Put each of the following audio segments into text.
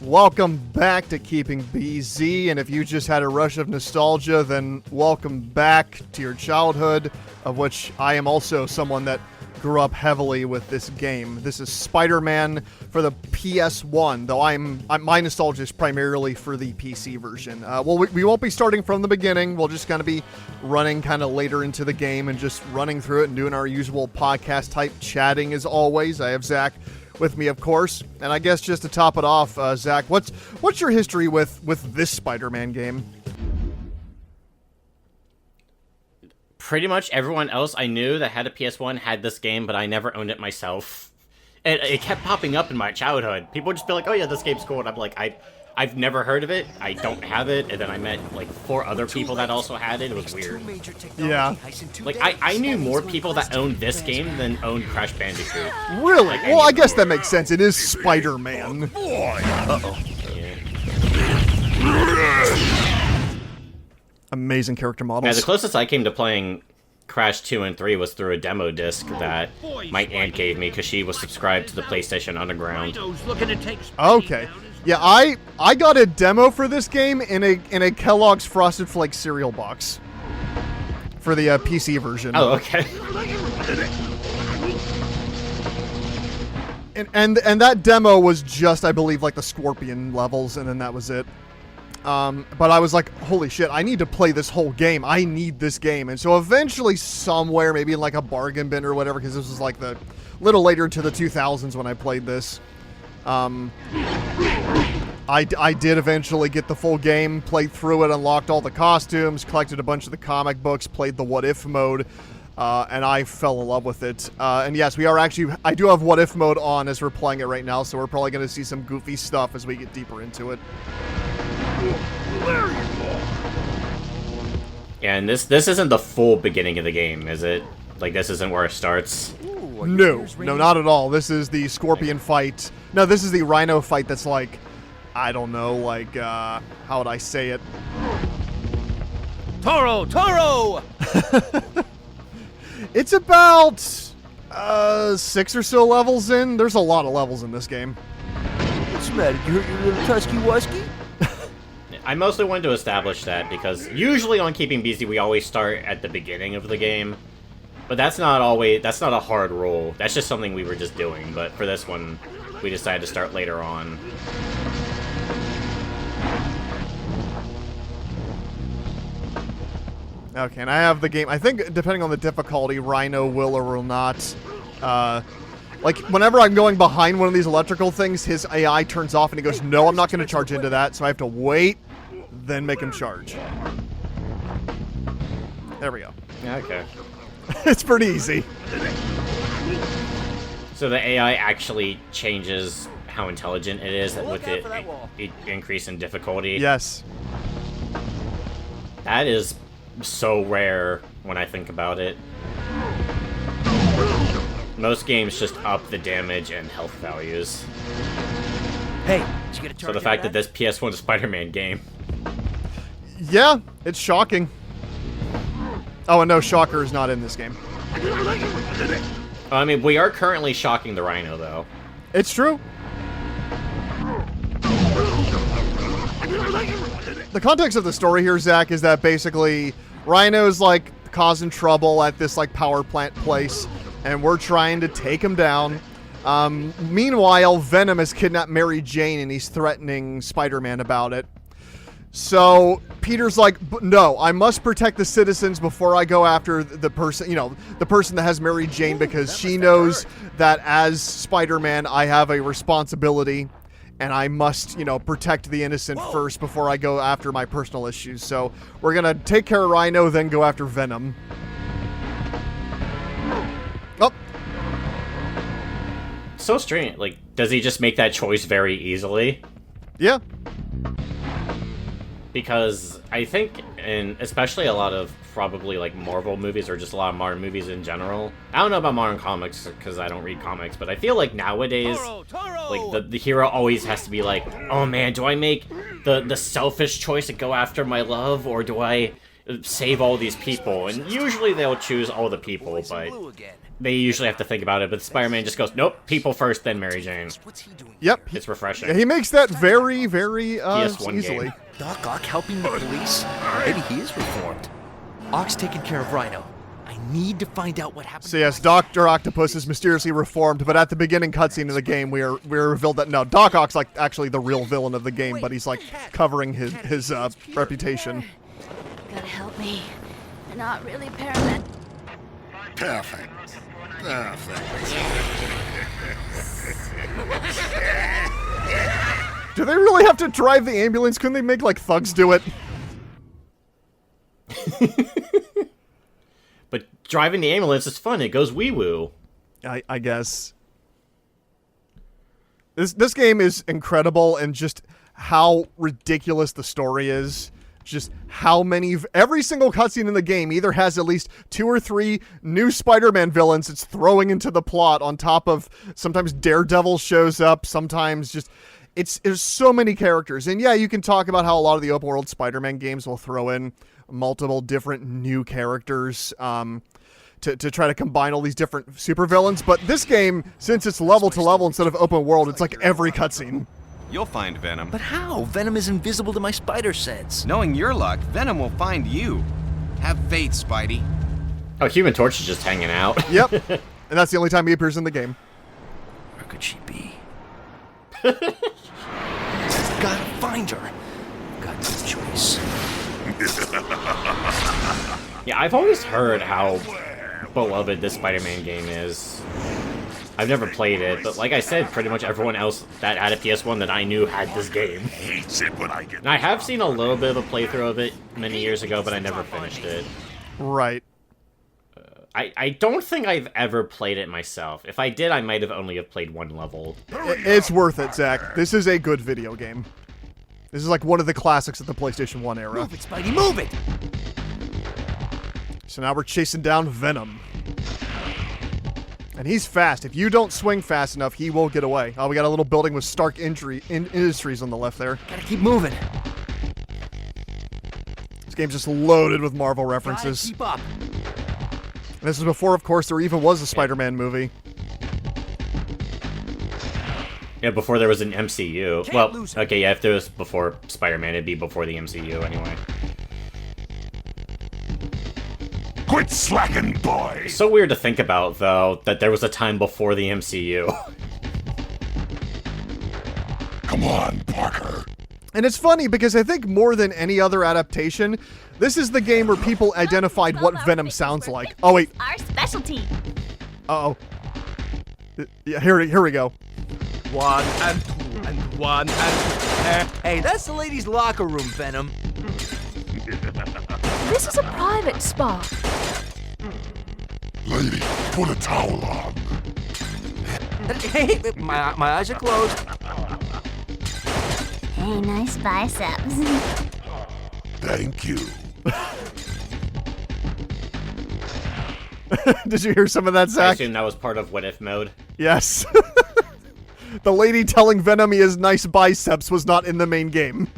Welcome back to Keeping BZ, and if you just had a rush of nostalgia, then welcome back to your childhood, of which I am also someone that grew up heavily with this game. This is Spider-Man for the PS1, though my nostalgia is primarily for the PC version. We won't be starting from the beginning. We'll just kind of be running kind of later into the game and just running through it and doing our usual podcast type chatting as always. I have Zach with me, of course, and I guess just to top it off, Zach, what's your history with this Spider-Man game? Pretty much everyone else I knew that had a PS1 had this game, but I never owned it myself. It kept popping up in my childhood. People would just be like, "Oh yeah, this game's cool," and I'm like, I've never heard of it. I don't have it, and then I met like 4 other people that also had it. It was weird. Yeah. Like I knew more people that owned this game than owned Crash Bandicoot. Really? Like, well, I guess that makes sense. It is Spider-Man. Uh-oh. Yeah. Amazing character models. Yeah, the closest I came to playing Crash 2 and 3 was through a demo disc that my aunt gave me because she was subscribed to the PlayStation Underground. Okay. Yeah, I got a demo for this game in a Kellogg's Frosted Flakes cereal box for the PC version. Oh, okay. And that demo was just, I believe, like the Scorpion levels, and then that was it. But I was like, holy shit, I need to play this whole game. I need this game. And so eventually somewhere, maybe in like a bargain bin or whatever, because this was like the little later into the 2000s when I played this. I did eventually get the full game, played through it, unlocked all the costumes, collected a bunch of the comic books, played the What If mode, and I fell in love with it. And yes, I do have What If mode on as we're playing it right now, so we're probably going to see some goofy stuff as we get deeper into it. Yeah, and this isn't the full beginning of the game, is it? Like, this isn't where it starts? No, not at all. This is the Scorpion fight. No, this is the Rhino fight that's like, I don't know, like, how would I say it? Toro! It's about 6 or so levels in. There's a lot of levels in this game. What's the matter? You hurt your little tusky-wusky? I mostly wanted to establish that because usually on Keeping BZ we always start at the beginning of the game. But that's not a hard rule. That's just something we were just doing. But for this one, we decided to start later on. Okay, and I have the game. I think depending on the difficulty, Rhino will or will not. Like, whenever I'm going behind one of these electrical things, his AI turns off and he goes, no, I'm not going to charge into that, so I have to wait, then make him charge. There we go. Okay. It's pretty easy. So the AI actually changes how intelligent it is with it increase in difficulty? Yes. That is so rare when I think about it. Most games just up the damage and health values. Hey, did you get a charge? So the fact that this PS1 Spider-Man game... Yeah, it's shocking. Oh, and no, Shocker is not in this game. I mean, we are currently shocking the Rhino, though. It's true. The context of the story here, Zach, is that basically Rhino's like causing trouble at this like power plant place, and we're trying to take him down. Meanwhile, Venom has kidnapped Mary Jane, and he's threatening Spider-Man about it. So Peter's like, no, I must protect the citizens before I go after the person, the person that has Mary Jane, because she knows that as Spider-Man, I have a responsibility, and I must, protect the innocent first before I go after my personal issues. So we're going to take care of Rhino, then go after Venom. Oh. So strange. Like, does he just make that choice very easily? Yeah. Because I think, and especially a lot of probably like Marvel movies or just a lot of modern movies in general. I don't know about modern comics because I don't read comics, but I feel like nowadays, like the hero always has to be like, oh man, do I make the selfish choice to go after my love, or do I save all these people, and usually they'll choose all the people, but they usually have to think about it. But Spider-Man just goes, nope, people first, then Mary Jane. Yep. It's refreshing. Yeah, he makes that very, very PS1 easily. game. Doc Ock helping the police? Maybe he is reformed. Ock's taking care of Rhino. I need to find out what happened. So yes, Doctor Octopus is mysteriously reformed, but at the beginning cutscene of the game, we're revealed that no, Doc Ock's like actually the real villain of the game, but he's like covering his reputation. Gotta help me. They're not really paramedics. Perfect. Do they really have to drive the ambulance? Couldn't they make like thugs do it? But driving the ambulance is fun. It goes wee-woo. I guess. This game is incredible, and just how ridiculous the story is. Just how many... Every single cutscene in the game either has at least 2 or 3 new Spider-Man villains it's throwing into the plot, on top of sometimes Daredevil shows up, sometimes just... There's so many characters. And yeah, you can talk about how a lot of the open-world Spider-Man games will throw in multiple different new characters to try to combine all these different supervillains. But this game, since it's level to level instead of open world, it's like every cutscene. You'll find Venom. But how? Venom is invisible to my spider sense. Knowing your luck, Venom will find you. Have faith, Spidey. Oh, Human Torch is just hanging out. Yep. And that's the only time he appears in the game. Where could she be? Gotta find her. Got no choice. Yeah, I've always heard how beloved this Spider-Man game is. I've never played it, but like I said, pretty much everyone else that had a PS1 that I knew had this game. Hates it when I get. And I have seen a little bit of a playthrough of it many years ago, but I never finished it. Right. I don't think I've ever played it myself. If I did, I might have only have played one level. It's worth it, Zach. This is a good video game. This is like one of the classics of the PlayStation 1 era. Move it, Spidey, move it! So now we're chasing down Venom. And he's fast. If you don't swing fast enough, he will get away. Oh, we got a little building with Stark Industries on the left there. Gotta keep moving. This game's just loaded with Marvel references. Gotta keep up. And this is before, of course, there even was a Spider-Man movie. Yeah, before there was an MCU. Can't Well, lose it. okay, yeah, if there was before Spider-Man, it'd be before the MCU anyway. Quit slacking, boy. It's so weird to think about, though, that there was a time before the MCU. Come on, Parker. And it's funny because I think more than any other adaptation, this is the game where people identified what Venom sounds like. Oh, wait. Our specialty. Uh-oh. Yeah, here we go. 1 and 2 and 1 and 2. Hey, that's the ladies' locker room, Venom. This is a private spa. Lady, put a towel on. Hey, my eyes are closed. Hey, nice biceps. Thank you. Did you hear some of that, I Zach? assume that was part of What If mode. Yes. The lady telling Venom he has nice biceps was not in the main game.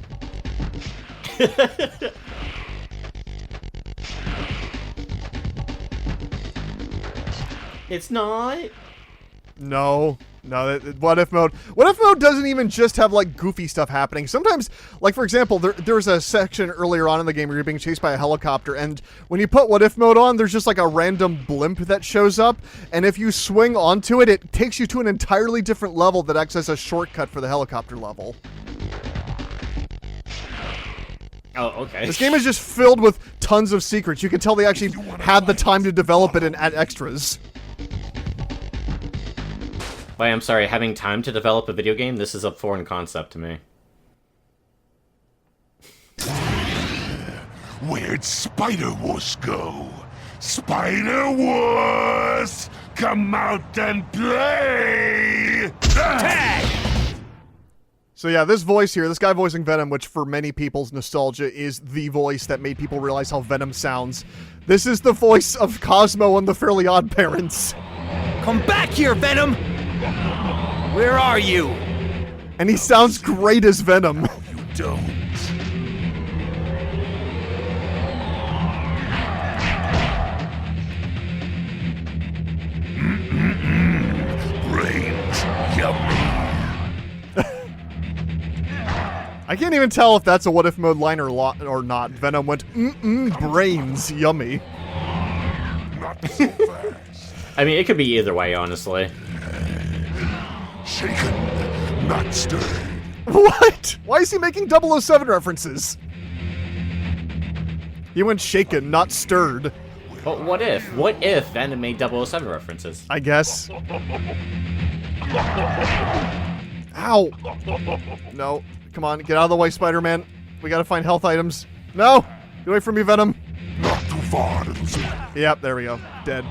It's not. No, What If mode. What If mode doesn't even just have like goofy stuff happening. Sometimes, like for example, there's a section earlier on in the game where you're being chased by a helicopter, and when you put What If mode on, there's just like a random blimp that shows up, and if you swing onto it, it takes you to an entirely different level that acts as a shortcut for the helicopter level. Oh, okay. This game is just filled with tons of secrets. You can tell they actually had the time to develop it and add extras. But I'm sorry, having time to develop a video game, this is a foreign concept to me. Where'd Spider-Wuss go? Spider-Wuss! Come out and play! Tag! So yeah, this voice here, this guy voicing Venom, which for many people's nostalgia is the voice that made people realize how Venom sounds. This is the voice of Cosmo and the Fairly Odd Parents. Come back here, Venom! Where are you? And he sounds great as Venom. You don't. I can't even tell if that's a what if mode line or not. Venom went, brains, yummy. Not so fast. I mean, it could be either way, honestly. Shaken, not stirred. What? Why is he making 007 references? He went shaken, not stirred. But what if? What if Venom made 007 references? I guess. Ow! No. Come on, get out of the way, Spider-Man. We gotta find health items. No! Get away from me, Venom. Not too far, little sweet. Yep, there we go. Dead.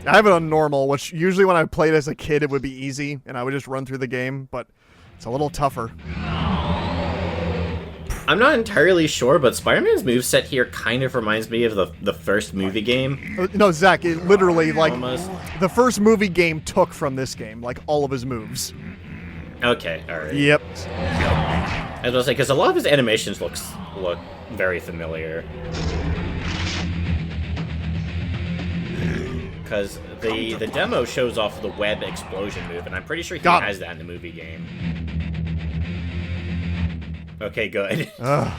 I have it on normal, which usually when I played as a kid, it would be easy, and I would just run through the game, but it's a little tougher. I'm not entirely sure, but Spider-Man's moveset here kind of reminds me of the first movie game. No, Zach, it literally, like, Almost. the first movie game took from this game, like, all of his moves. Okay, alright. Yep. I was gonna say, because a lot of his animations look very familiar. Because the demo shows off the web explosion move, and I'm pretty sure he has that in the movie game. Okay, good. Yeah,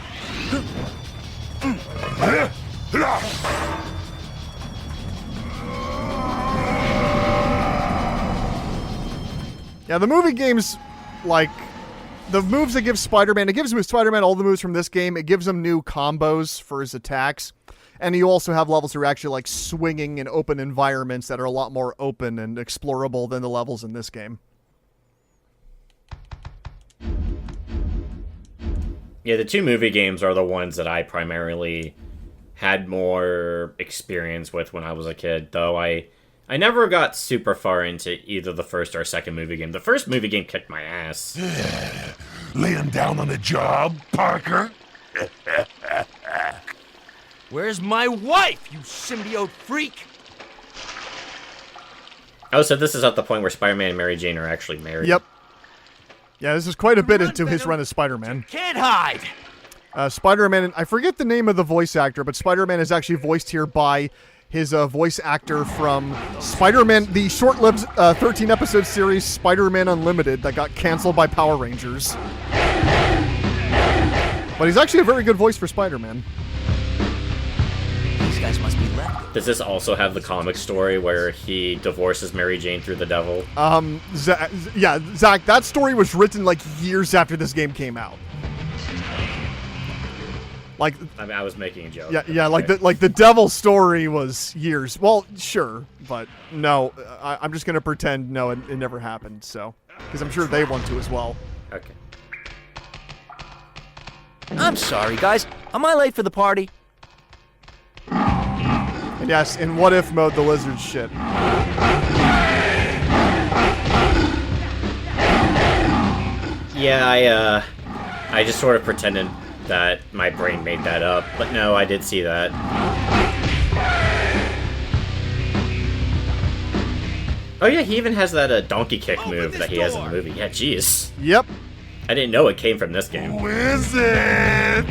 the movie game's, like, the moves that give Spider-Man, it gives Spider-Man all the moves from this game. It gives him new combos for his attacks. And you also have levels that are actually, like, swinging in open environments that are a lot more open and explorable than the levels in this game. Yeah, the two movie games are the ones that I primarily had more experience with when I was a kid, though I never got super far into either the first or second movie game. The first movie game kicked my ass. Laying down on the job, Parker? Where's my wife, you symbiote freak? Oh, so this is at the point where Spider-Man and Mary Jane are actually married. Yep. Yeah, this is quite a bit into his run as Spider-Man. Can't hide! Spider-Man, I forget the name of the voice actor, but Spider-Man is actually voiced here by his voice actor from Spider-Man, the short-lived 13-episode series Spider-Man Unlimited that got canceled by Power Rangers. But he's actually a very good voice for Spider-Man. These guys must be left. Does this also have the comic story where he divorces Mary Jane through the devil? Zach, that story was written like years after this game came out. Like, I mean, I was making a joke. Yeah, okay. like the devil story was years. Well, sure, but no, I'm just gonna pretend no, it never happened. So, because I'm sure they want to as well. Okay. I'm sorry, guys. Am I late for the party? And yes, in what if mode, the lizard shit. Yeah, I just sort of pretended that my brain made that up, but no, I did see that. Oh yeah, he even has that donkey kick move that he has in the movie. Yeah, jeez. Yep. I didn't know it came from this game. Who is it?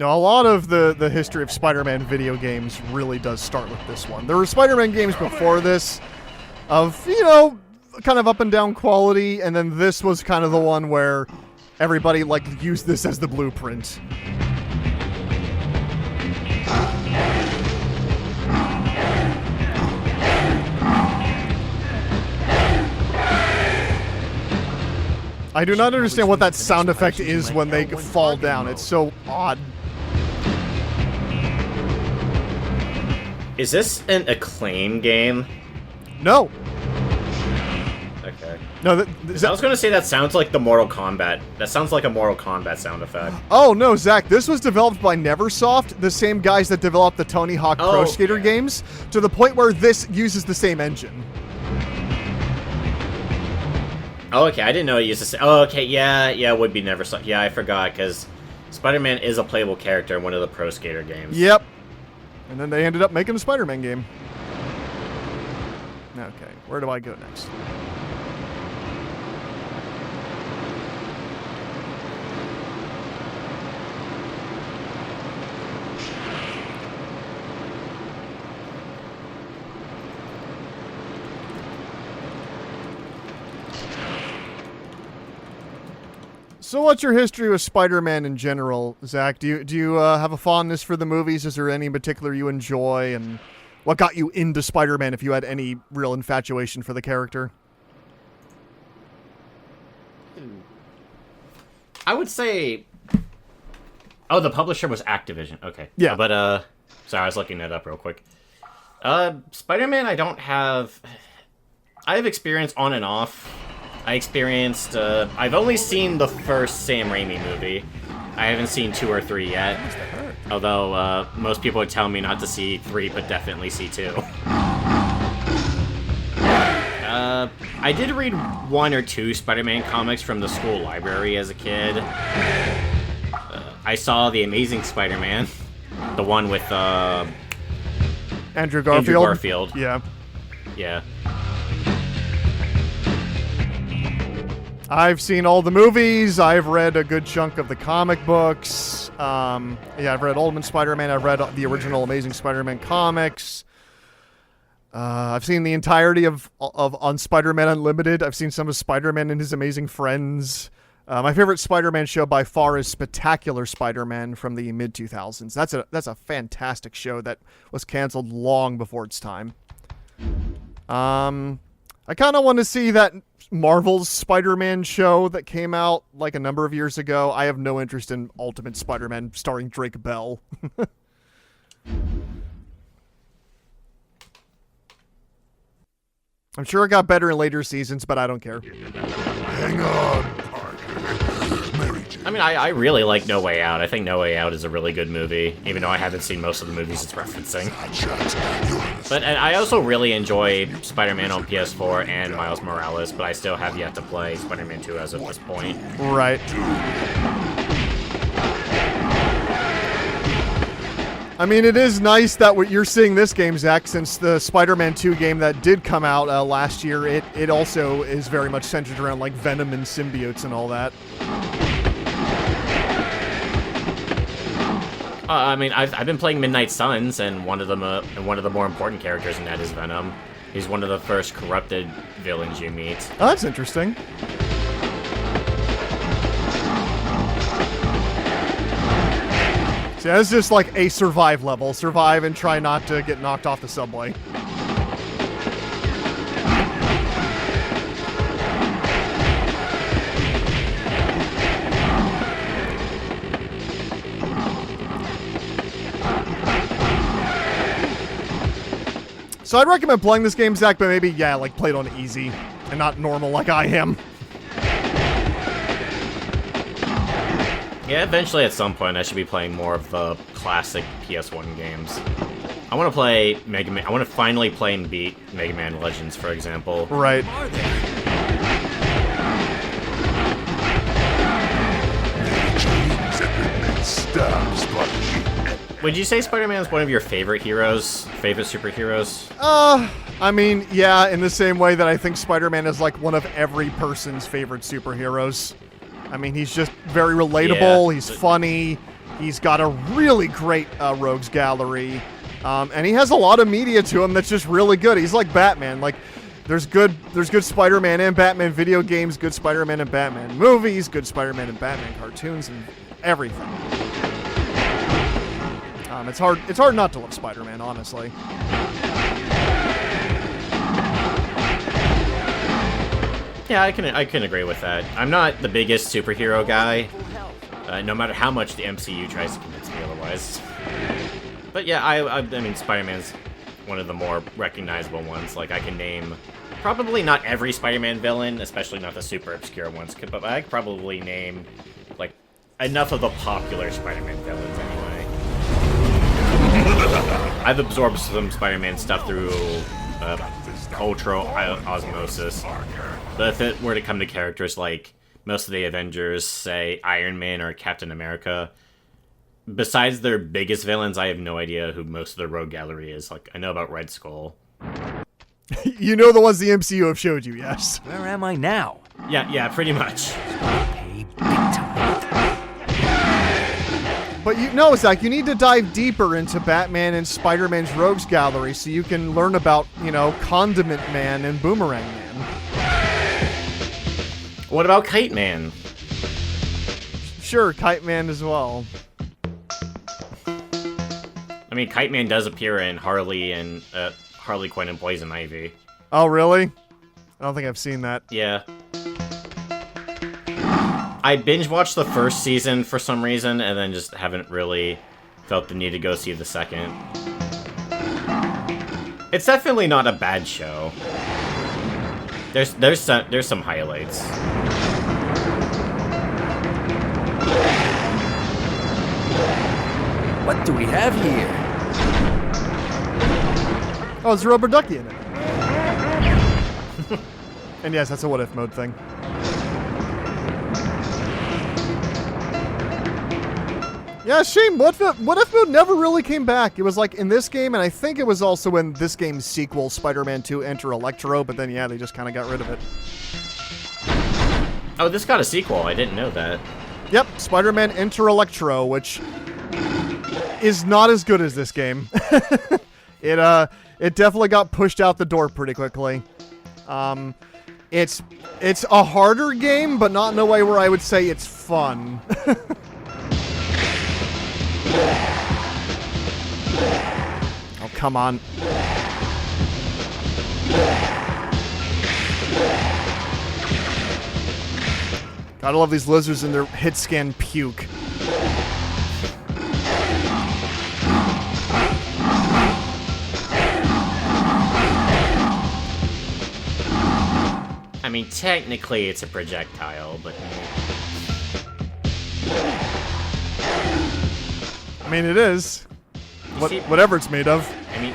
Now, a lot of the history of Spider-Man video games really does start with this one. There were Spider-Man games before this of, you know, kind of up and down quality, and then this was kind of the one where everybody, like, used this as the blueprint. I do not understand what that sound effect is when they fall down. It's so odd. Is this an Acclaim game? No. Okay. No, I was going to say that sounds like the Mortal Kombat. That sounds like a Mortal Kombat sound effect. Oh, no, Zach. This was developed by Neversoft, the same guys that developed the Tony Hawk Pro Skater games, to the point where this uses the same engine. Oh, okay. I didn't know it used to say. Oh, okay. Yeah, it would be Neversoft. Yeah, I forgot, because Spider-Man is a playable character in one of the Pro Skater games. Yep. And then they ended up making a Spider-Man game. Okay, where do I go next? So what's your history with Spider-Man in general, Zach? Do you have a fondness for the movies? Is there any in particular you enjoy? And what got you into Spider-Man if you had any real infatuation for the character? I would say... Oh, the publisher was Activision. Okay. Yeah. But, sorry, I was looking that up real quick. Spider-Man, I don't have... I have experience on and off. I experienced, I've only seen the first Sam Raimi movie. I haven't seen 2 or 3 yet. Although, most people would tell me not to see 3, but definitely see 2. I did read 1 or 2 Spider-Man comics from the school library as a kid. I saw The Amazing Spider-Man. The one with, Andrew Garfield? Andrew Garfield. Yeah. Yeah. I've seen all the movies. I've read a good chunk of the comic books. Yeah, I've read Ultimate Spider-Man. I've read the original Amazing Spider-Man comics. I've seen the entirety of on Spider-Man Unlimited. I've seen some of Spider-Man and His Amazing Friends. My favorite Spider-Man show by far is Spectacular Spider-Man from the mid-2000s. That's a fantastic show that was canceled long before its time. I kind of want to see that Marvel's Spider-Man show that came out like a number of years ago. I have no interest in Ultimate Spider-Man starring Drake Bell. I'm sure it got better in later seasons, but I don't care. Hang on, Parker. Mary Jane. I mean, I really like No Way Out. I think No Way Out is a really good movie, even though I haven't seen most of the movies it's referencing. But and I also really enjoy Spider-Man on PS4 and Miles Morales, but I still have yet to play Spider-Man 2 as of this point. Right. I mean, it is nice that what you're seeing this game, Zach, since the Spider-Man 2 game that did come out last year, it also is very much centered around like Venom and symbiotes and all that. I mean, I've been playing Midnight Suns, and one of the more important characters in that is Venom. He's one of the first corrupted villains you meet. Oh, that's interesting. So that's just like a survive level. Survive and try not to get knocked off the subway. So I'd recommend playing this game, Zach, but maybe, yeah, like play it on easy and not normal like I am. Yeah, eventually at some point I should be playing more of the classic PS1 games. I want to play Mega Man. I want to finally play and beat Mega Man Legends, for example. Right. Would you say Spider-Man is one of your favorite heroes? Favorite superheroes? I mean, yeah, in the same way that I think Spider-Man is like one of every person's favorite superheroes. I mean, he's just very relatable, he's funny, he's got a really great rogues gallery, and he has a lot of media to him that's just really good. He's like Batman. Like, there's good Spider-Man and Batman video games, good Spider-Man and Batman movies, good Spider-Man and Batman cartoons, and everything. It's hard not to love Spider-Man, honestly. Yeah, I can agree with that. I'm not the biggest superhero guy, no matter how much the MCU tries to convince me otherwise. But yeah, I mean, Spider-Man's one of the more recognizable ones. Like, I can name probably not every Spider-Man villain, especially not the super obscure ones, but I could probably name, like, enough of the popular Spider-Man villains anyway. I've absorbed some Spider-Man stuff through Ultra Osmosis. But if it were to come to characters like most of the Avengers, say Iron Man or Captain America, besides their biggest villains, I have no idea who most of their rogue gallery is. Like, I know about Red Skull. You know the ones the MCU have showed you, yes. Where am I now? Yeah, pretty much. Pay big time. But you know, Zach, you need to dive deeper into Batman and Spider-Man's rogues gallery so you can learn about, you know, Condiment Man and Boomerang Man. What about Kite Man? Sure, Kite Man as well. I mean, Kite Man does appear in Harley and Harley Quinn and Poison Ivy. Oh, really? I don't think I've seen that. Yeah. I binge watched the first season for some reason, and then just haven't really felt the need to go see the second. It's definitely not a bad show. There's some highlights. What do we have here? Oh, it's Rubber Ducky in it. And yes, that's a what if mode thing. Yeah, shame. What if mode never really came back? It was like in this game, and I think it was also in this game's sequel, Spider-Man 2 Enter Electro, but then yeah, they just kind of got rid of it. Oh, this got a sequel. I didn't know that. Yep, Spider-Man Enter Electro, which is not as good as this game. It definitely got pushed out the door pretty quickly. It's a harder game, but not in a way where I would say it's fun. Oh, come on. Gotta love these lizards and their hit scan puke. I mean, technically it's a projectile, but... I mean, it is. See, Whatever it's made of. I mean,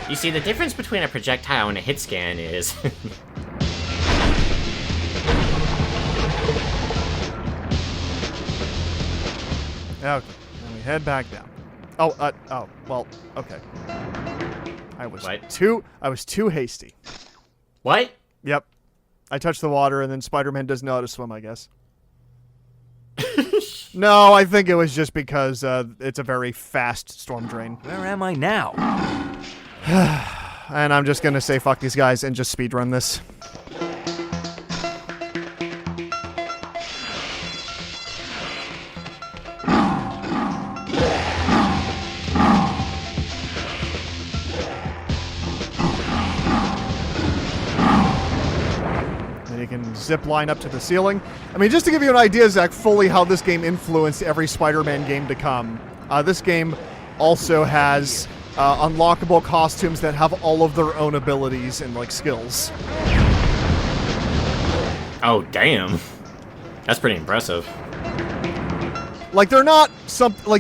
you see, the difference between a projectile and a hit scan is... Okay, then we head back down. Oh, well, okay. I was too hasty. What? Yep. I touched the water, and then Spider-Man doesn't know how to swim, I guess. No, I think it was just because it's a very fast storm drain. Where am I now? And I'm just gonna say fuck these guys and just speedrun this. Zip line up to the ceiling. I mean, just to give you an idea, Zach, fully how this game influenced every Spider-Man game to come. This game also has unlockable costumes that have all of their own abilities and like skills. Oh, damn. That's pretty impressive. Like they're not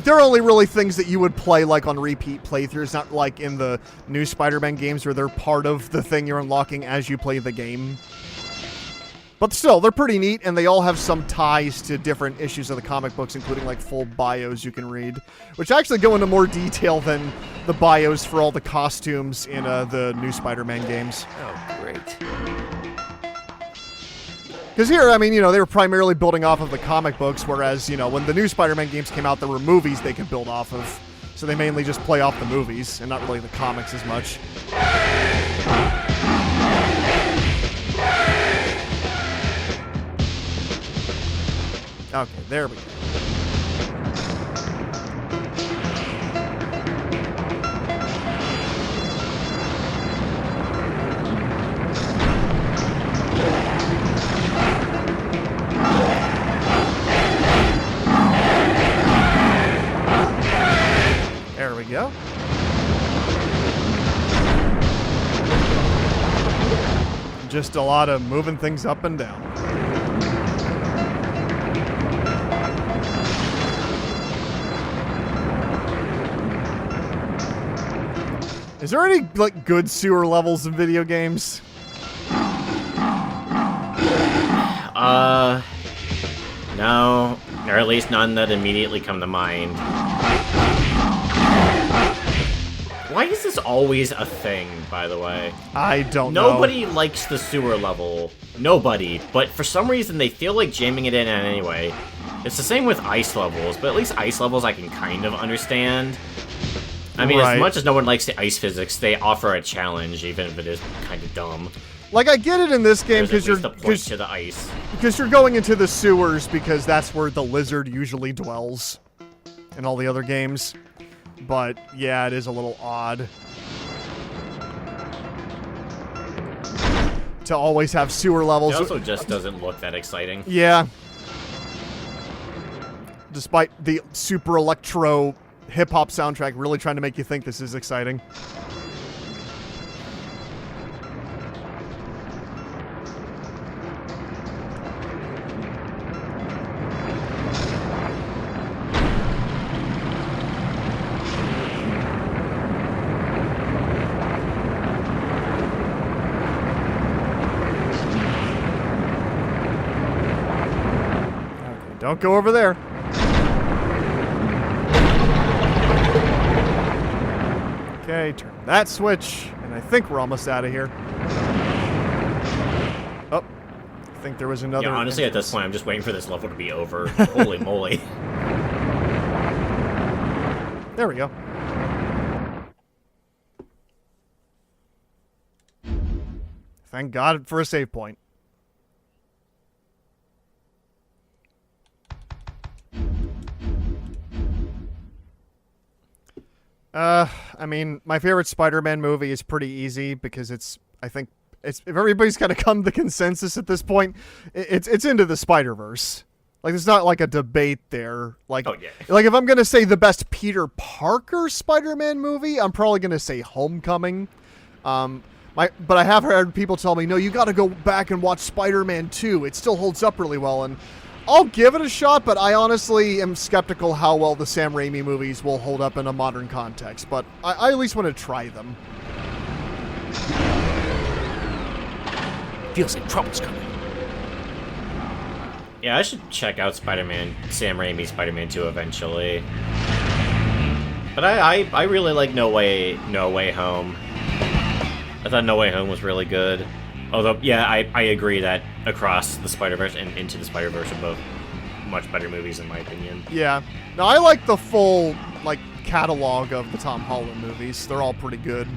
they're only really things that you would play like on repeat playthroughs, not like in the new Spider-Man games where they're part of the thing you're unlocking as you play the game. But still, they're pretty neat, and they all have some ties to different issues of the comic books, including like full bios you can read, which actually go into more detail than the bios for all the costumes in the new Spider-Man games. Oh, great. Because here, I mean, they were primarily building off of the comic books, whereas, when the new Spider-Man games came out, there were movies they could build off of. So they mainly just play off the movies, and not really the comics as much. Okay, there we go. There we go. Just a lot of moving things up and down. Is there any, like, good sewer levels in video games? No. Or at least none that immediately come to mind. Why is this always a thing, by the way? I don't know. Nobody likes the sewer level. Nobody. But for some reason, they feel like jamming it in anyway. It's the same with ice levels, but at least ice levels I can kind of understand. I mean, right. As much as no one likes the ice physics, they offer a challenge, even if it is kind of dumb. Like, I get it in this game There's because at least a point to the ice. because you're going into the sewers because that's where the lizard usually dwells in all the other games. But yeah, it is a little odd to always have sewer levels. It also just doesn't look that exciting. Yeah. Despite the super electro hip-hop soundtrack really trying to make you think this is exciting. Okay, don't go over there. Okay, turn that switch, and I think we're almost out of here. Oh, I think there was another. Yeah, honestly, at this point, I'm just waiting for this level to be over. Holy moly. There we go. Thank God for a save point. I mean, my favorite Spider-Man movie is pretty easy because I think if everybody's kind of come to consensus at this point, it's into the Spider-Verse. Like, there's not like a debate there. Like, Oh, yeah. Like if I'm gonna say the best Peter Parker Spider-Man movie, I'm probably gonna say Homecoming. But I have heard people tell me, no, you got to go back and watch Spider-Man 2. It still holds up really well, and I'll give it a shot, but I honestly am skeptical how well the Sam Raimi movies will hold up in a modern context. But I at least want to try them. Feels like trouble's coming. Yeah, I should check out Spider-Man, Sam Raimi's Spider-Man 2 eventually. But I really like No Way Home. I thought No Way Home was really good. Although, yeah, I agree that Across the Spider-Verse and Into the Spider-Verse are both much better movies in my opinion. Yeah. Now, I like the full, like, catalog of the Tom Holland movies. They're all pretty good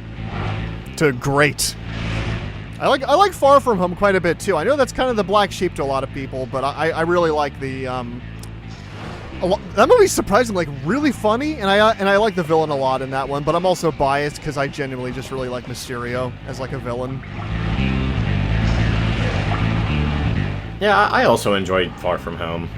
to great. I like Far From Home quite a bit, too. I know that's kind of the black sheep to a lot of people, but I really like the, that movie's surprisingly, like, really funny, and I like the villain a lot in that one, but I'm also biased because I genuinely just really like Mysterio as, like, a villain. Yeah, I also enjoyed Far From Home.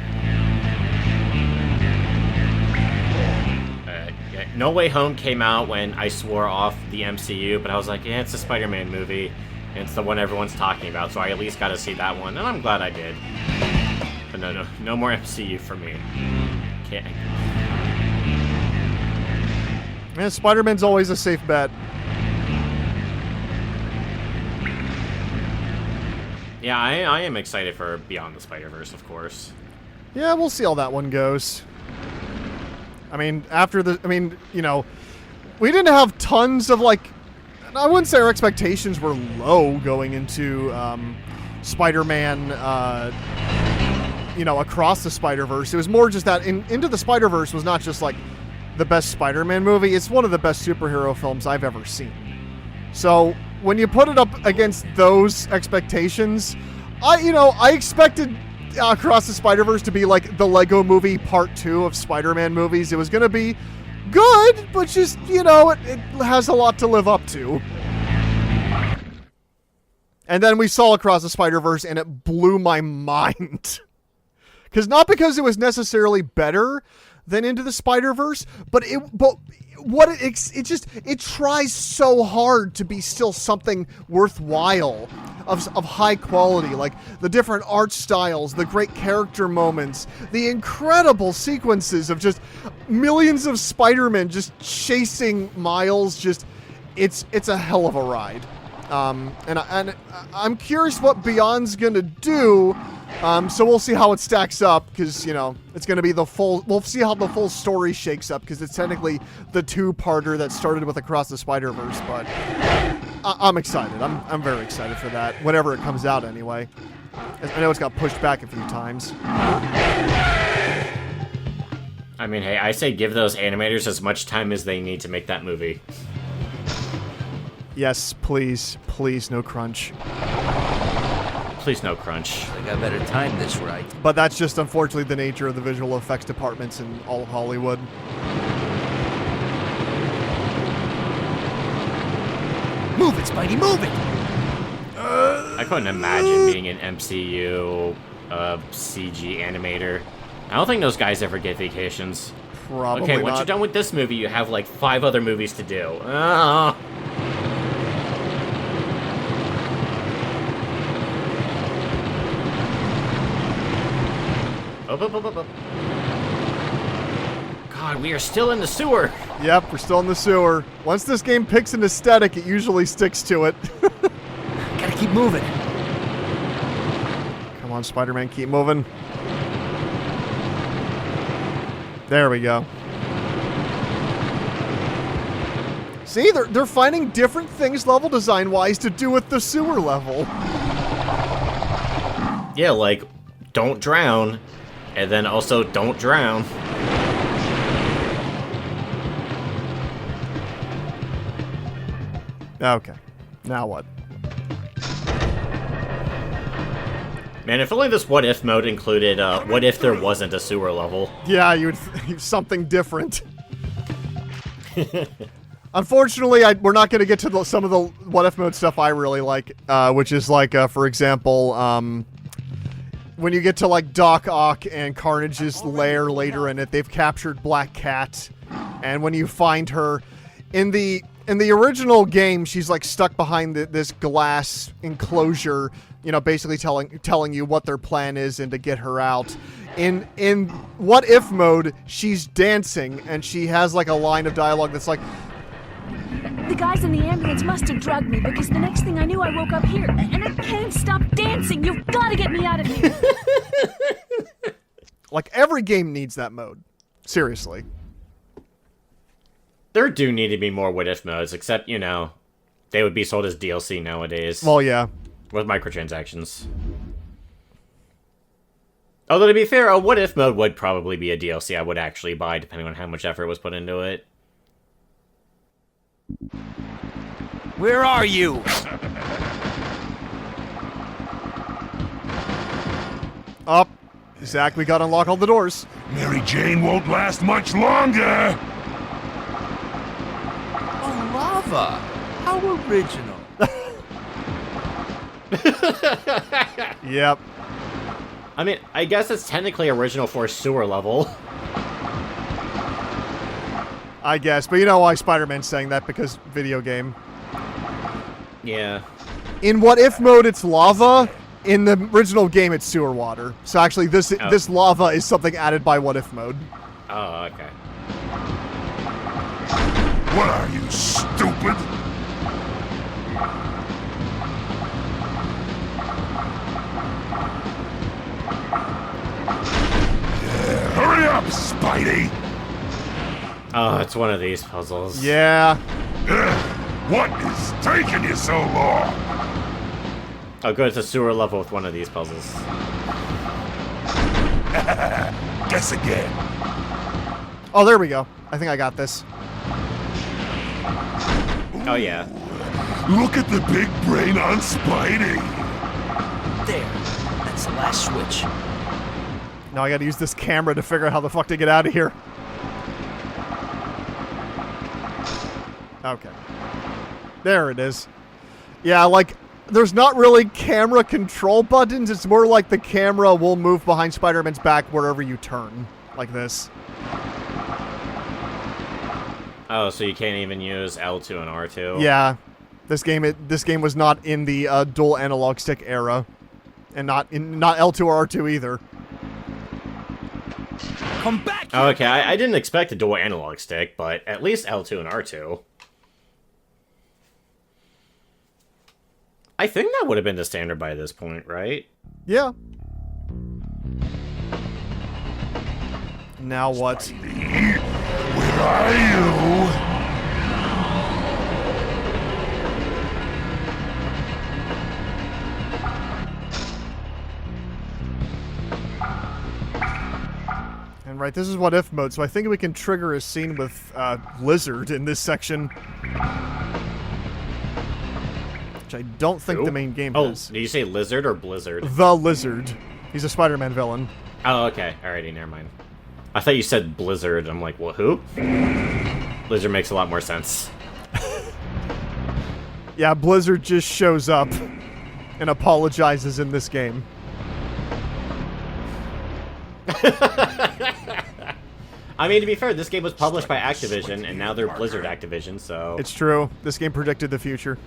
No Way Home came out when I swore off the MCU, but I was like, yeah, it's a Spider-Man movie. And it's the one everyone's talking about, so I at least got to see that one, and I'm glad I did. But no more MCU for me. Can't. Man, Spider-Man's always a safe bet. Yeah, I am excited for Beyond the Spider-Verse, of course. Yeah, we'll see how that one goes. I mean, you know, we didn't have tons of, like, I wouldn't say our expectations were low going into Spider-Man, you know, Across the Spider-Verse. It was more just that Into the Spider-Verse was not just, like, the best Spider-Man movie. It's one of the best superhero films I've ever seen. So when you put it up against those expectations, I expected Across the Spider-Verse to be like the Lego Movie Part 2 of Spider-Man movies. It was going to be good, but just, you know, it has a lot to live up to. And then we saw Across the Spider-Verse, and it blew my mind. Not because it was necessarily better than Into the Spider-Verse, but it tries so hard to be still something worthwhile, of high quality, like the different art styles, the great character moments, the incredible sequences of just millions of Spider-Men just chasing Miles. Just it's a hell of a ride. And I'm curious what Beyond's gonna do. So we'll see how it stacks up, because, you know, it's going to be we'll see how the full story shakes up, because it's technically the two-parter that started with Across the Spider-Verse, but I'm excited. I'm very excited for that, whenever it comes out anyway. I know it's got pushed back a few times. I mean, hey, I say give those animators as much time as they need to make that movie. Yes, please, no crunch. please no crunch. I got better time this right. But that's just unfortunately the nature of the visual effects departments in all of Hollywood. Move it, Spidey, move it! I couldn't imagine being an MCU CG animator. I don't think those guys ever get vacations. Probably okay, once not. you're done with this movie, you have like 5 other movies to do. Ah. Up. God, we are still in the sewer. Yep, we're still in the sewer. Once this game picks an aesthetic, it usually sticks to it. Gotta keep moving. Come on, Spider-Man, keep moving. There we go. See, they're finding different things level design-wise to do with the sewer level. Yeah, like, don't drown, and then also don't drown. Okay, now what? Man, if only this what-if mode included, what if there wasn't a sewer level? Yeah, you would something different. Unfortunately, we're not going to get to some of the what-if mode stuff I really like, which is like, for example, when you get to like Doc Ock and Carnage's lair later in it, they've captured Black Cat, and when you find her in the original game, she's like stuck behind this glass enclosure, you know, basically telling you what their plan is and to get her out. In what if mode, she's dancing and she has like a line of dialogue that's like, The guys in the ambulance must have drugged me because the next thing I knew I woke up here and I can't stop dancing. You've got to get me out of here. like every game needs that mode. Seriously. There do need to be more what-if modes, except, you know, they would be sold as DLC nowadays. Well, yeah. With microtransactions. Although, to be fair, a what-if mode would probably be a DLC I would actually buy, depending on how much effort was put into it. Where are you? Up. Zach, we gotta unlock all the doors. Mary Jane won't last much longer. Oh, lava. How original. Yep. I mean, I guess it's technically original for a sewer level. I guess, but you know why Spider-Man's saying that? Because video game. Yeah. In what if mode, it's lava. In the original game, it's sewer water. So actually, this lava is something added by what if mode. Oh, okay. What are you, stupid? Yeah, hurry up, Spidey! Oh, it's one of these puzzles. Yeah. What is taking you so long? Oh, good, it's a sewer level with one of these puzzles. Guess again. Oh, there we go. I think I got this. Oh, yeah. Look at the big brain on Spidey. There. That's the last switch. Now I gotta use this camera to figure out how the fuck to get out of here. Okay. There it is. Yeah, like, there's not really camera control buttons. It's more like the camera will move behind Spider-Man's back wherever you turn. Like this. Oh, so you can't even use L2 and R2? Yeah. This game was not in the dual analog stick era. And not L2 or R2 either. Come back! Oh, okay, I didn't expect a dual analog stick, but at least L2 and R2. I think that would have been the standard by this point, right? Yeah. Now what? Where are you? And right, this is what if mode, so I think we can trigger a scene with Lizard in this section. which I don't think the main game Oh, has. did you say lizard or blizzard? The Lizard. He's a Spider-Man villain. Oh, okay. Alrighty, never mind. I thought you said blizzard. I'm like, well, who? Lizard makes a lot more sense. Yeah, Blizzard just shows up and apologizes in this game. I mean, to be fair, this game was published by Activision, and now they're Blizzard Activision, so... It's true. This game predicted the future.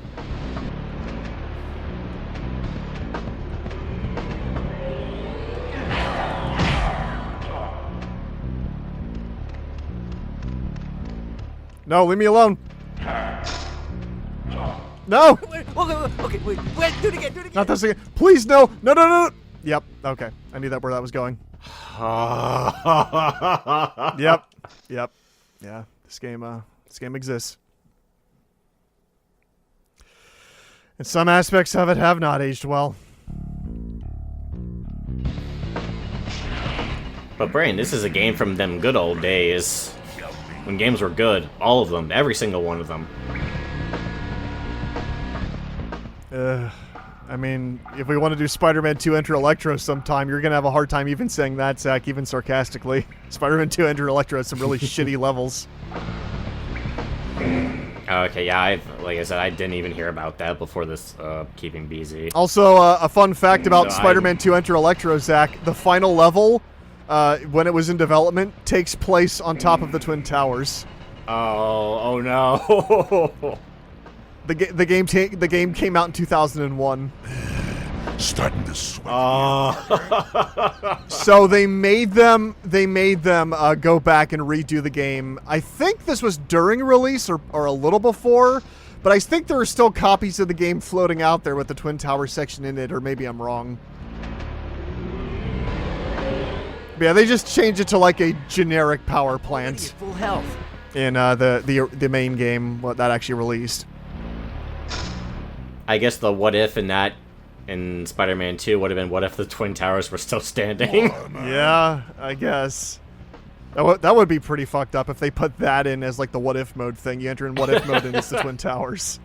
No, leave me alone. No! Okay, wait, do it again, Not this again. Please, no! No, no, no! Yep, okay. I knew that where that was going. Yep. Yep. Yeah, this game exists. And some aspects of it have not aged well. But Brain, this is a game from them good old days. When games were good. All of them. Every single one of them. I mean, if we want to do Spider-Man 2 Enter Electro sometime, you're going to have a hard time even saying that, Zach, even sarcastically. Spider-Man 2 Enter Electro has some really shitty levels. Okay, yeah, like I said, I didn't even hear about that before this Keeping Busy. Also, a fun fact about No, Spider-Man 2 Enter Electro, Zach, the final level, when it was in development, takes place on top of the Twin Towers. Oh no. The game came out in 2001. Starting to sweat. So they made them go back and redo the game. I think this was during release or a little before, but I think there are still copies of the game floating out there with the Twin Tower section in it, or maybe I'm wrong. But yeah, they just changed it to like a generic power plant Full health. in the main game, what that actually released. I guess the what if in Spider-Man 2 would have been what if the Twin Towers were still standing? Yeah, I guess. That would be pretty fucked up if they put that in as like the what if mode thing. You enter in what if mode and it's the Twin Towers.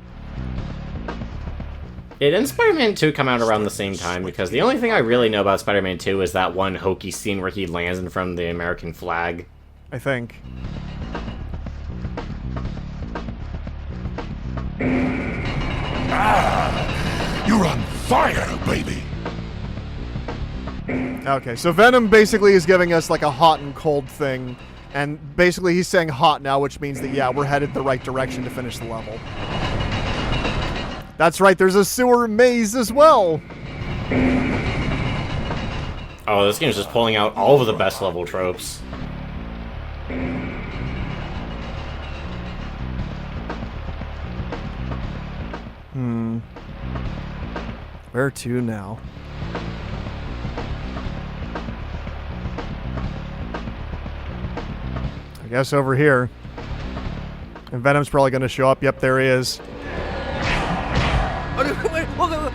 Didn't Spider-Man 2 come out around the same time? Because the only thing I really know about Spider-Man 2 is that one hokey scene where he lands in front of the American flag. I think. You're on fire, baby. Okay, so Venom basically is giving us like a hot and cold thing, and basically he's saying hot now, which means that, yeah, we're headed the right direction to finish the level. That's right, there's a sewer maze as well. Oh, this game's just pulling out all of the best level tropes. Where to now? I guess over here. And Venom's probably going to show up. Yep, there he is. Oh, no,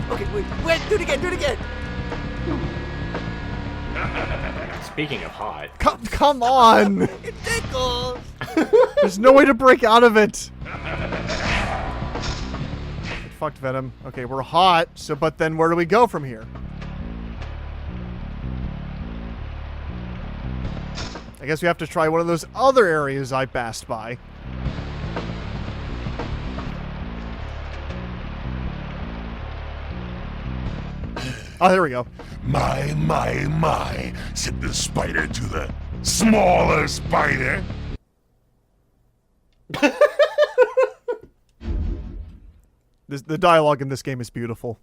wait, do it again. Speaking of hot. Come on! It tickles. There's no way to break out of it. Fucked Venom. Okay, we're hot, so but then where do we go from here? I guess we have to try one of those other areas I passed by. Oh, there we go. My, said the spider to the smaller spider. The dialogue in this game is beautiful.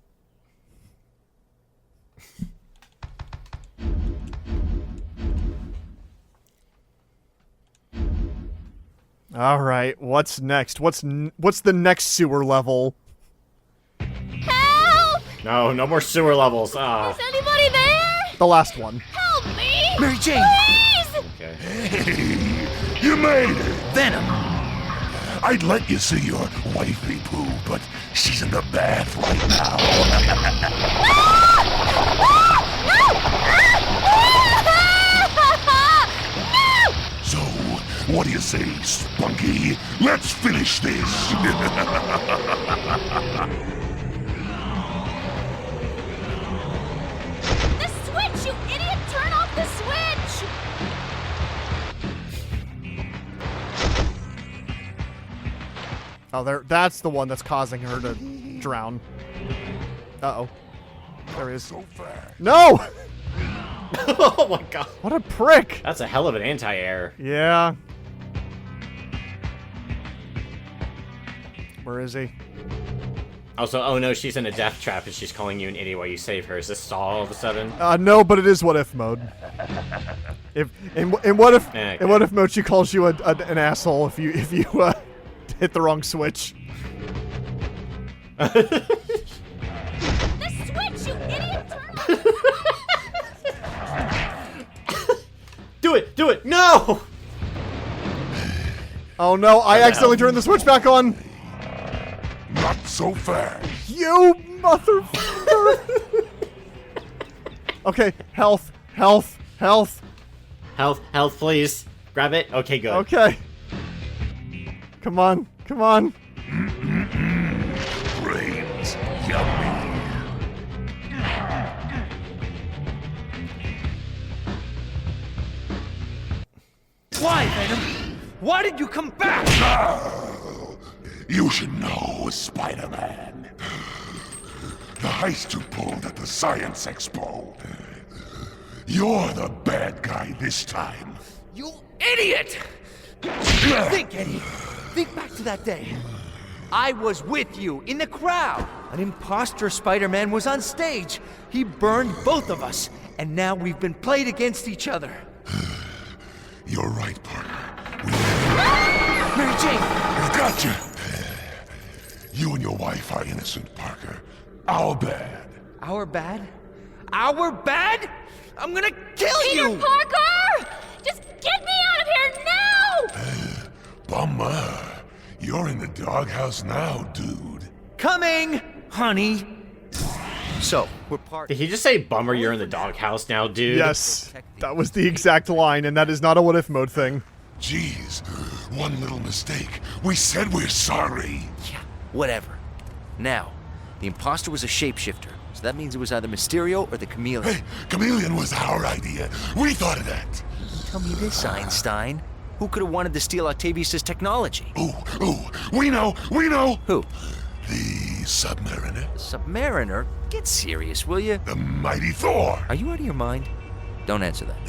All right, what's next? What's the next sewer level? Help! No more sewer levels. Ah. Is anybody there? The last one. Help me! Mary Jane. Please! Okay. Hey, you made it. Venom. I'd let you see your wifey poo, but she's in the bath right now. So, what do you say, Spunky? Let's finish this. Oh, that's the one that's causing her to drown. Uh-oh. There he is. So fast. No! Oh my god. What a prick! That's a hell of an anti-air. Yeah. Where is he? Also, oh no, she's in a death trap and she's calling you an idiot while you save her. Is this Saw all of a sudden? No, but it is what if mode. In what if Okay. in what if mode she calls you an asshole if you hit the wrong switch. The switch, you idiot! Turn on! Do it! No! Oh no, I accidentally turned the switch back on. Not so fast. You motherfucker. Okay, health. Health, please. Grab it. Okay, good. Okay. Come on. Brains. Yummy. Why, Venom? Why did you come back? You should know, Spider-Man. The heist you pulled at the Science Expo. You're the bad guy this time. You idiot! Think, Eddie. Think back to that day. I was with you in the crowd. An imposter Spider-Man was on stage. He burned both of us, and now we've been played against each other. You're right, Parker. Mary Jane! I've got you. You and your wife are innocent, Parker. Our bad. Our bad? Our bad? I'm gonna kill Peter you! Parker! Just get me out of here now! Bummer. You're in the doghouse now, dude. Coming, honey. So, we're part. Did he just say, bummer, you're in the doghouse now, dude? Yes, that was the exact line, and that is not a what if mode thing. Jeez, one little mistake. We said we're sorry. Yeah, whatever. Now, the imposter was a shapeshifter, so that means it was either Mysterio or the Chameleon. Hey, Chameleon was our idea. We thought of that. Tell me this, Einstein. Who could have wanted to steal Octavius' technology? Ooh, we know. Who? The Submariner. Submariner? Get serious, will you? The mighty Thor. Are you out of your mind? Don't answer that.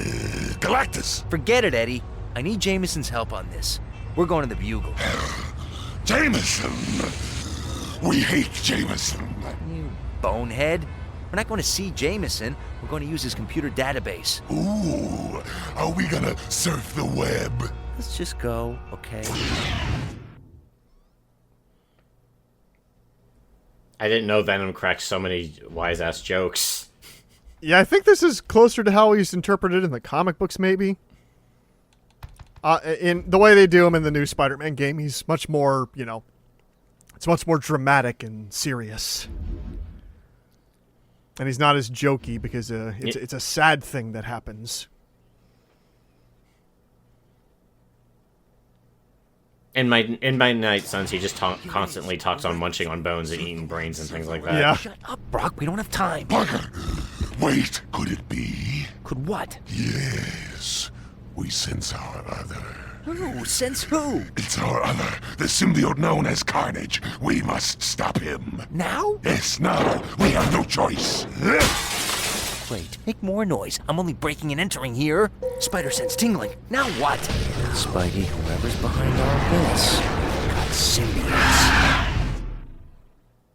Galactus. Forget it, Eddie. I need Jameson's help on this. We're going to the Bugle. Jameson. We hate Jameson. You bonehead. We're not going to see Jameson. We're going to use his computer database. Ooh, are we gonna surf the web? Let's just go, okay? I didn't know Venom cracked so many wise-ass jokes. Yeah, I think this is closer to how he's interpreted in the comic books, maybe. In the way they do him in the new Spider-Man game, he's much more, it's much more dramatic and serious. And he's not as jokey because it's a sad thing that happens. In my Night Sons, he just constantly talks on munching on bones and eating brains and things like that. Yeah. Shut up, Brock. We don't have time. Parker, wait, could it be? Could what? Yes, we sense our other. Who? Sense who? It's our other, the symbiote known as Carnage. We must stop him. Now? Yes, now. We have no choice. Wait, make more noise. I'm only breaking and entering here. Spider sense tingling. Now what? Spidey, whoever's behind all this, got symbiotes.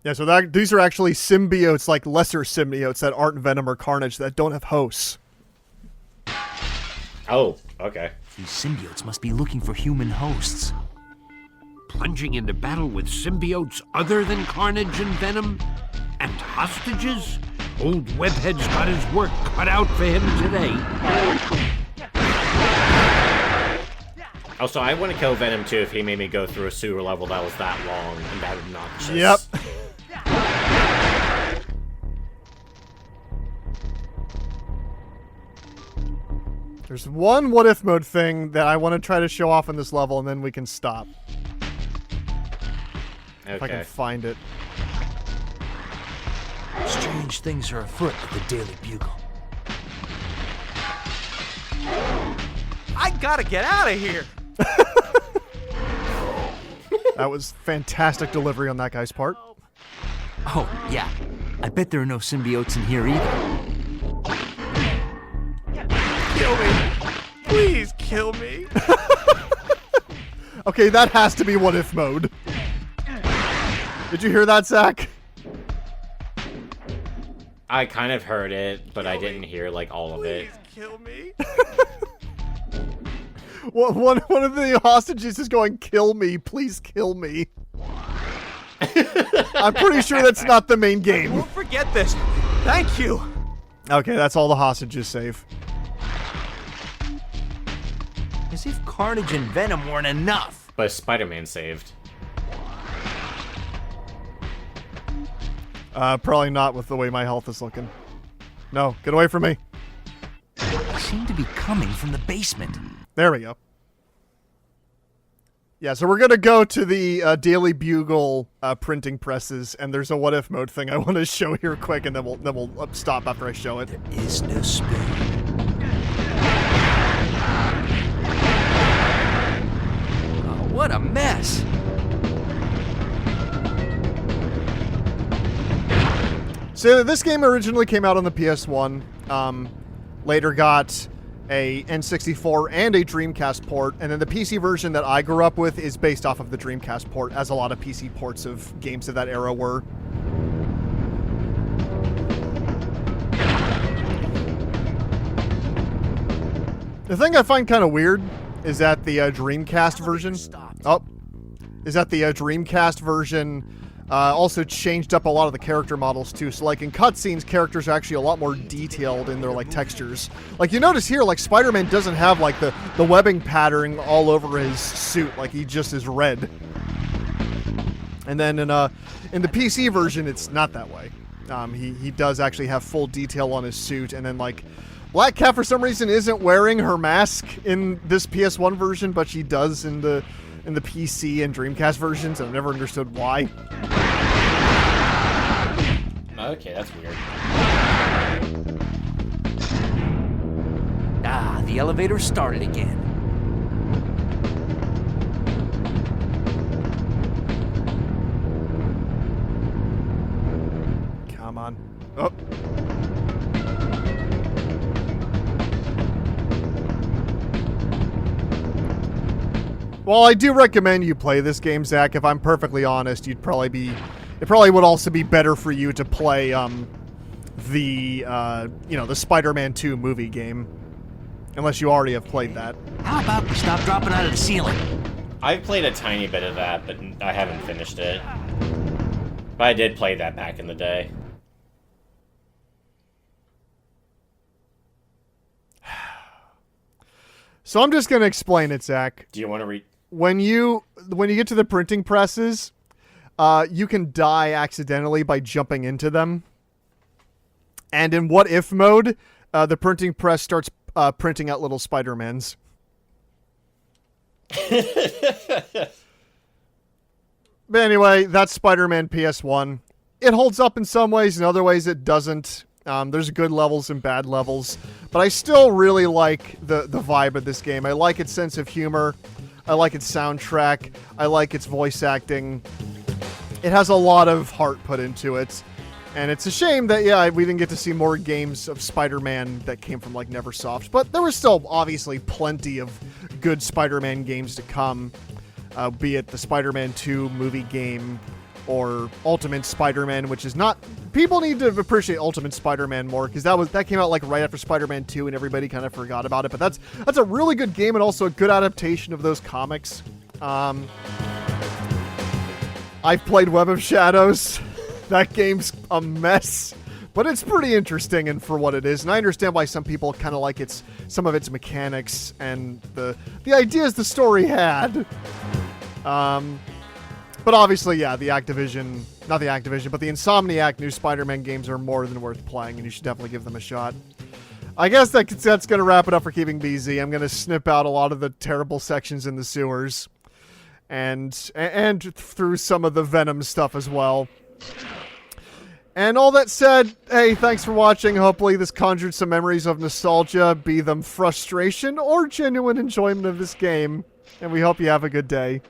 Yeah, so these are actually symbiotes, like lesser symbiotes that aren't Venom or Carnage that don't have hosts. Oh, okay. These symbiotes must be looking for human hosts. Plunging into battle with symbiotes other than Carnage and Venom? And hostages? Old Webhead's got his work cut out for him today. Also, I want to kill Venom too if he made me go through a sewer level that was that long and that obnoxious. Yep. There's one what if mode thing that I want to try to show off in this level, and then we can stop. Okay. If I can find it. Strange things are afoot at the Daily Bugle. I gotta get out of here! That was fantastic delivery on that guy's part. Oh, yeah. I bet there are no symbiotes in here either. Kill me. Please kill me. Okay, that has to be what if mode. Did you hear that, Zach? I kind of heard it, but I didn't hear like all of it. Kill me. One of the hostages is going, "Kill me, please kill me." I'm pretty sure that's not the main game. Won't forget this. Thank you. Okay, that's all the hostages save. As if Carnage and Venom weren't enough. But Spider-Man saved. Probably not with the way my health is looking. No, get away from me. They seem to be coming from the basement. There we go. Yeah, so we're gonna go to the Daily Bugle printing presses, and there's a what if mode thing I want to show here quick, and then we'll stop after I show it. There is no spoon. Oh, what a mess. So this game originally came out on the PS1, later got a N64 and a Dreamcast port, and then the PC version that I grew up with is based off of the Dreamcast port, as a lot of PC ports of games of that era were. The thing I find kind of weird is that the Dreamcast version... also changed up a lot of the character models too. So like in cutscenes, characters are actually a lot more detailed in their like textures. Like you notice here, like Spider-Man doesn't have like the webbing pattern all over his suit. Like he just is red. And then in the PC version, it's not that way. He does actually have full detail on his suit. And then like Black Cat for some reason isn't wearing her mask in this PS1 version, but she does in the PC and Dreamcast versions, and I've never understood why. Okay, that's weird. Ah, the elevator started again. Come on. Oh. Well, I do recommend you play this game, Zach. If I'm perfectly honest, it probably would also be better for you to play the Spider-Man 2 movie game, unless you already have played that. How about we stop dropping out of the ceiling? I've played a tiny bit of that, but I haven't finished it. But I did play that back in the day. So I'm just gonna explain it, Zach. Do you want to read? When you get to the printing presses, you can die accidentally by jumping into them. And in what if mode, the printing press starts printing out little Spider-Mans. But anyway, that's Spider-Man PS1. It holds up in some ways, in other ways it doesn't. There's good levels and bad levels, but I still really like the vibe of this game. I like its sense of humor. I like its soundtrack. I like its voice acting. It has a lot of heart put into it. And it's a shame that, yeah, we didn't get to see more games of Spider-Man that came from, like, Neversoft. But there was still, obviously, plenty of good Spider-Man games to come. Be it the Spider-Man 2 movie game or Ultimate Spider-Man, which is not... People need to appreciate Ultimate Spider-Man more, because that came out like right after Spider-Man 2 and everybody kind of forgot about it. But that's a really good game and also a good adaptation of those comics. I've played Web of Shadows. That game's a mess, but it's pretty interesting and for what it is. And I understand why some people kind of like some of its mechanics and the ideas the story had. But obviously, yeah, not the Activision, but the Insomniac new Spider-Man games are more than worth playing, and you should definitely give them a shot. I guess that's going to wrap it up for Keeping BZ. I'm going to snip out a lot of the terrible sections in the sewers, and through some of the Venom stuff as well. And all that said, hey, thanks for watching. Hopefully this conjured some memories of nostalgia, be them frustration or genuine enjoyment of this game. And we hope you have a good day.